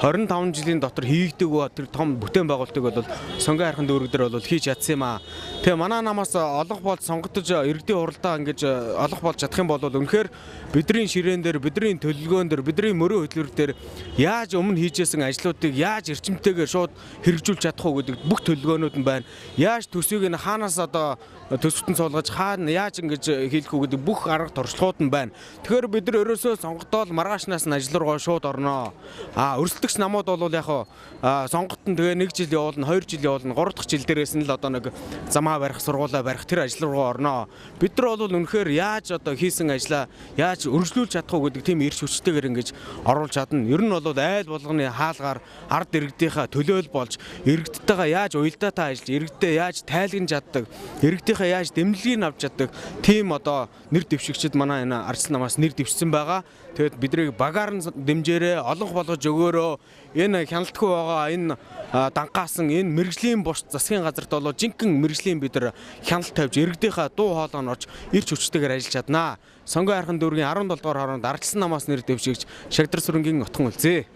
25 жилийн дотор хийгдэг тэр том бүтээн байгуулалтыг бол сонгон хайрхан дүүрэг дээр бол хийж чадсан юм аа. Тэгээ манай намаас олох болж сонгогдож иргэдийн хуралдаа ингэж олох болж чадах юм бол үнэхээр бидний ширээн дээр, бидний төлөвлөгөөн дээр, бидний мөрөө хөтөлбөр дээр яаж өмнө хийжсэн ажлуудыг яаж эрчимтэйгээр шууд хэрэгжүүлж чадах уу гэдэг бүх төлөвлөгөөнүүд нь байна. Яаж төсвийг нь хаанаас одоо төсвөтөн суулгаж хаана яаж ингэж хийх үү гэдэг бүх арга туршлагууд нь байна. Тэгэхээр бид нар ерөөсөө сонгогдоод маргаашнаас нь ажил руугаа шууд орноо. Өрсөлдөгч намууд бол яг сонгогдсон тэгээ 1 жил явуулна, 2 жил явуулна, 3 дахь жил дээрээс нь л одоо нэг замаа барих, сургуулаа барих тэр ажил руугаа орноо. Бид нар бол үнэхээр яаж одоо хийсэн ажлаа яаж өргөжлүүлж чадах уу гэдэг тийм эрч хүчтэйгээр ингэж оруулж чадна. Ер нь бол айл болгоны хаалгаар ард иргэдийнхаа төлөөл болж иргэдтэйгээ яаж уялдаатай ажиллаж, иргэдтэй яаж тайлгнаж чаддаг, иргэдийнхээ яаж дэмжлэгийг авч чаддаг тийм одоо нэр дэвшигчид манай энэ ардчилсан намаас нэр дэвшсэн байгаа. Тэгэд бидрийг багаар нь дэмжээрээ олонх болгож өгөөрөө энэ хяналтгүй байгаа энэ дангаасан энэ мэрэгжлийн бус засгийн газарт бол жинхэнэ мэрэгжлийн бид нар хяналт тавьж иргэдийнхаа дуу хоолойг орж ирч хүчтэйгээр ажиллаж чаднаа. Сонгон хайрхан дүүргийн 17 дугаар хороонд ардчилсан намаас нэр дэвшигч Шагдар сүрэнгийн Нутхан үлзээ.